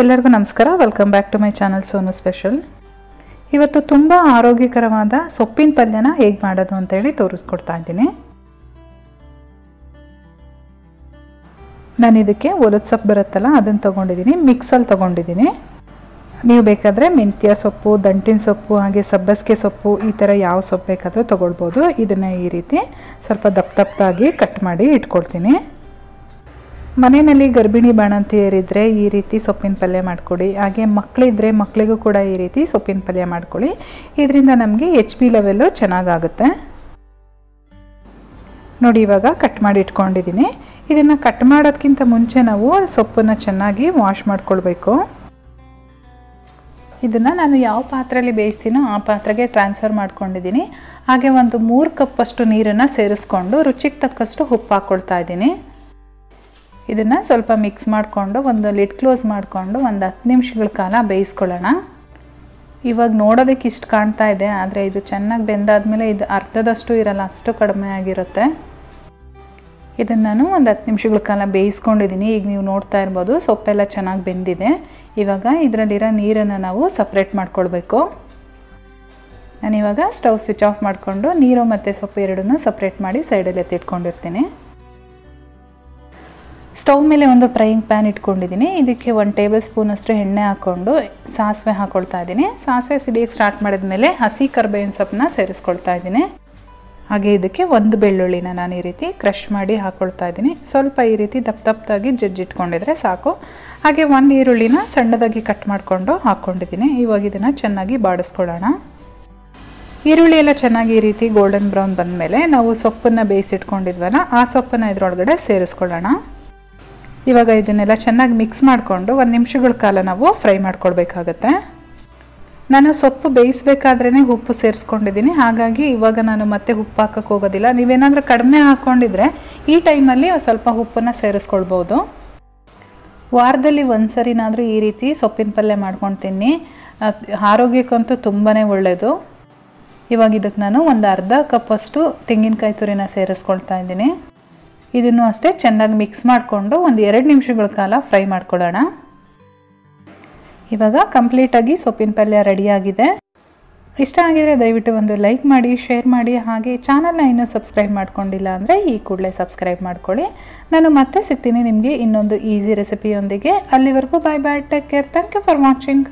ಎಲ್ಲರಿಗೂ ನಮಸ್ಕಾರ. Welcome back to my channel Sonu special. ಇವತ್ತು ತುಂಬ ಆರೋಗ್ಯಕರವಾದ ಸೊಪ್ಪಿನ ಪಲ್ಯನ ಹೇಗೆ ಮಾಡೋದು ಅಂತೇಳಿ ತೋರಿಸ್ಕೊಡ್ತಾ ಇದ್ದೀನಿ. ನಾನು ಇದಕ್ಕೆ ಒಲದ ಸೊಪ್ಪು ಬರುತ್ತಲ್ಲ ಅದನ್ನು ತೊಗೊಂಡಿದ್ದೀನಿ, ಮಿಕ್ಸಲ್ಲಿ ತೊಗೊಂಡಿದ್ದೀನಿ. ನೀವು ಬೇಕಾದರೆ ಮೆಂತ್ಯ ಸೊಪ್ಪು, ದಂಟಿನ ಸೊಪ್ಪು, ಹಾಗೆ ಸಬ್ಬಸಿಗೆ ಸೊಪ್ಪು, ಈ ಥರ ಯಾವ ಸೊಪ್ಪು ಬೇಕಾದರೂ ತೊಗೊಳ್ಬೋದು. ಇದನ್ನು ಈ ರೀತಿ ಸ್ವಲ್ಪ ದಪ್ಪದಾಗಿ ಕಟ್ ಮಾಡಿ ಇಟ್ಕೊಳ್ತೀನಿ. ಮನೆಯಲ್ಲಿ ಗರ್ಭಿಣಿ ಬಾಣಂತಿಯರಿದ್ದರೆ ಈ ರೀತಿ ಸೊಪ್ಪಿನ ಪಲ್ಯ ಮಾಡಿಕೊಡಿ. ಹಾಗೆ ಮಕ್ಕಳಿದ್ದರೆ ಮಕ್ಕಳಿಗೂ ಕೂಡ ಈ ರೀತಿ ಸೊಪ್ಪಿನ ಪಲ್ಯ ಮಾಡ್ಕೊಳ್ಳಿ. ಇದರಿಂದ ನಮಗೆ HP ಲೆವೆಲ್ಲು ಚೆನ್ನಾಗಾಗುತ್ತೆ. ನೋಡಿ, ಇವಾಗ ಕಟ್ ಮಾಡಿ ಇಟ್ಕೊಂಡಿದ್ದೀನಿ. ಇದನ್ನು ಕಟ್ ಮಾಡೋದಕ್ಕಿಂತ ಮುಂಚೆ ನಾವು ಸೊಪ್ಪನ್ನು ಚೆನ್ನಾಗಿ ವಾಶ್ ಮಾಡ್ಕೊಳ್ಬೇಕು. ಇದನ್ನು ನಾನು ಯಾವ ಪಾತ್ರೆಯಲ್ಲಿ ಬೇಯಿಸ್ತೀನೋ ಆ ಪಾತ್ರೆಗೆ ಟ್ರಾನ್ಸ್ಫರ್ ಮಾಡ್ಕೊಂಡಿದ್ದೀನಿ. ಹಾಗೆ ಒಂದು 3 ಕಪ್ಪಷ್ಟು ನೀರನ್ನು ಸೇರಿಸ್ಕೊಂಡು ರುಚಿಗೆ ತಕ್ಕಷ್ಟು ಉಪ್ಪು ಹಾಕ್ಕೊಳ್ತಾ ಇದ್ದೀನಿ. ಇದನ್ನು ಸ್ವಲ್ಪ ಮಿಕ್ಸ್ ಮಾಡಿಕೊಂಡು ಒಂದು ಲಿಡ್ ಕ್ಲೋಸ್ ಮಾಡಿಕೊಂಡು ಒಂದು 10 ನಿಮಿಷಗಳ ಕಾಲ ಬೇಯಿಸ್ಕೊಳ್ಳೋಣ. ಇವಾಗ ನೋಡೋದಕ್ಕೆ ಇಷ್ಟು ಕಾಣ್ತಾ ಇದೆ, ಆದರೆ ಇದು ಚೆನ್ನಾಗಿ ಬೆಂದಾದ್ಮೇಲೆ ಇದು ಅರ್ಧದಷ್ಟು ಇರಲ್ಲ, ಅಷ್ಟು ಕಡಿಮೆ ಆಗಿರುತ್ತೆ. ಇದನ್ನು ನಾನು ಒಂದು 10 ನಿಮಿಷಗಳ ಕಾಲ ಬೇಯಿಸ್ಕೊಂಡಿದ್ದೀನಿ. ಈಗ ನೀವು ನೋಡ್ತಾ ಇರ್ಬೋದು ಸೊಪ್ಪೆಲ್ಲ ಚೆನ್ನಾಗಿ ಬೆಂದಿದೆ. ಇವಾಗ ಇದರಲ್ಲಿರೋ ನೀರನ್ನು ನಾವು ಸಪ್ರೇಟ್ ಮಾಡ್ಕೊಳ್ಬೇಕು. ನಾನಿವಾಗ ಸ್ಟವ್ ಸ್ವಿಚ್ ಆಫ್ ಮಾಡಿಕೊಂಡು ನೀರು ಮತ್ತು ಸೊಪ್ಪು ಎರಡನ್ನೂ ಸಪ್ರೇಟ್ ಮಾಡಿ ಸೈಡಲ್ಲಿ ಎತ್ತಿಟ್ಕೊಂಡಿರ್ತೀನಿ. ಸ್ಟವ್ ಮೇಲೆ ಒಂದು ಫ್ರೈಯಿಂಗ್ ಪ್ಯಾನ್ ಇಟ್ಕೊಂಡಿದ್ದೀನಿ. ಇದಕ್ಕೆ 1 ಟೇಬಲ್ ಸ್ಪೂನಷ್ಟು ಎಣ್ಣೆ ಹಾಕ್ಕೊಂಡು ಸಾಸಿವೆ ಹಾಕ್ಕೊಳ್ತಾ ಇದ್ದೀನಿ. ಸಾಸಿವೆ ಸಿಡಿಯೋಕ್ಕೆ ಸ್ಟಾರ್ಟ್ ಮಾಡಿದ್ಮೇಲೆ ಹಸಿ ಕರಿಬೇವಿನ ಸೊಪ್ಪನ್ನ ಸೇರಿಸ್ಕೊಳ್ತಾ ಇದ್ದೀನಿ. ಹಾಗೆ ಇದಕ್ಕೆ 1 ಬೆಳ್ಳುಳ್ಳಿನ ನಾನು ಈ ರೀತಿ ಕ್ರಷ್ ಮಾಡಿ ಹಾಕ್ಕೊಳ್ತಾ ಇದ್ದೀನಿ. ಸ್ವಲ್ಪ ಈ ರೀತಿ ದಪ್ಪದಾಗಿ ಜಜ್ಜಿಟ್ಕೊಂಡಿದ್ರೆ ಸಾಕು. ಹಾಗೆ 1 ಈರುಳ್ಳಿನ ಸಣ್ಣದಾಗಿ ಕಟ್ ಮಾಡಿಕೊಂಡು ಹಾಕ್ಕೊಂಡಿದ್ದೀನಿ. ಇವಾಗ ಇದನ್ನು ಚೆನ್ನಾಗಿ ಬಾಡಿಸ್ಕೊಳ್ಳೋಣ. ಈರುಳ್ಳಿ ಎಲ್ಲ ಚೆನ್ನಾಗಿ ಈ ರೀತಿ ಗೋಲ್ಡನ್ ಬ್ರೌನ್ ಬಂದಮೇಲೆ ನಾವು ಸೊಪ್ಪನ್ನು ಬೇಯಿಸಿಟ್ಕೊಂಡಿದ್ವಲ್ಲ ಆ ಸೊಪ್ಪನ್ನು ಇದರೊಳಗಡೆ ಸೇರಿಸ್ಕೊಳ್ಳೋಣ. ಇವಾಗ ಇದನ್ನೆಲ್ಲ ಚೆನ್ನಾಗಿ ಮಿಕ್ಸ್ ಮಾಡಿಕೊಂಡು 1 ನಿಮಿಷಗಳ ಕಾಲ ನಾವು ಫ್ರೈ ಮಾಡ್ಕೊಳ್ಬೇಕಾಗತ್ತೆ. ನಾನು ಸೊಪ್ಪು ಬೇಯಿಸಬೇಕಾದ್ರೇ ಉಪ್ಪು ಸೇರಿಸ್ಕೊಂಡಿದ್ದೀನಿ. ಹಾಗಾಗಿ ಇವಾಗ ನಾನು ಮತ್ತೆ ಉಪ್ಪು ಹಾಕೋಕ್ಕೆ ಹೋಗೋದಿಲ್ಲ. ನೀವೇನಾದರೂ ಕಡಿಮೆ ಹಾಕ್ಕೊಂಡಿದ್ರೆ ಈ ಟೈಮಲ್ಲಿ ಸ್ವಲ್ಪ ಉಪ್ಪನ್ನು ಸೇರಿಸ್ಕೊಳ್ಬೋದು. ವಾರದಲ್ಲಿ ಒಂದು ಸರಿನಾದರೂ ಈ ರೀತಿ ಸೊಪ್ಪಿನ ಪಲ್ಯ ಮಾಡ್ಕೊಂಡು ತಿನ್ನಿ. ಆರೋಗ್ಯಕ್ಕಂತೂ ತುಂಬಾ ಒಳ್ಳೆಯದು. ಇವಾಗ ಇದಕ್ಕೆ ನಾನು ಒಂದು ಅರ್ಧ ಕಪ್ಪಷ್ಟು ತೆಂಗಿನಕಾಯಿ ತುರಿನ ಸೇರಿಸ್ಕೊಳ್ತಾ ಇದ್ದೀನಿ. ಇದನ್ನು ಅಷ್ಟೇ ಚೆನ್ನಾಗಿ ಮಿಕ್ಸ್ ಮಾಡಿಕೊಂಡು ಒಂದು 2 ನಿಮಿಷಗಳ ಕಾಲ ಫ್ರೈ ಮಾಡ್ಕೊಳ್ಳೋಣ. ಇವಾಗ ಕಂಪ್ಲೀಟಾಗಿ ಸೊಪ್ಪಿನ ಪಲ್ಯ ರೆಡಿಯಾಗಿದೆ. ಇಷ್ಟ ಆಗಿದರೆ ದಯವಿಟ್ಟು ಒಂದು ಲೈಕ್ ಮಾಡಿ, ಶೇರ್ ಮಾಡಿ. ಹಾಗೆ ಚಾನಲ್ನ ಇನ್ನೂ ಸಬ್ಸ್ಕ್ರೈಬ್ ಮಾಡ್ಕೊಂಡಿಲ್ಲ ಅಂದರೆ ಈ ಕೂಡಲೇ ಸಬ್ಸ್ಕ್ರೈಬ್ ಮಾಡ್ಕೊಳ್ಳಿ. ನಾನು ಮತ್ತೆ ಸಿಗ್ತೀನಿ ನಿಮಗೆ ಇನ್ನೊಂದು ಈಸಿ ರೆಸಿಪಿಯೊಂದಿಗೆ. ಅಲ್ಲಿವರೆಗೂ bye bye, take care, thank you for watching.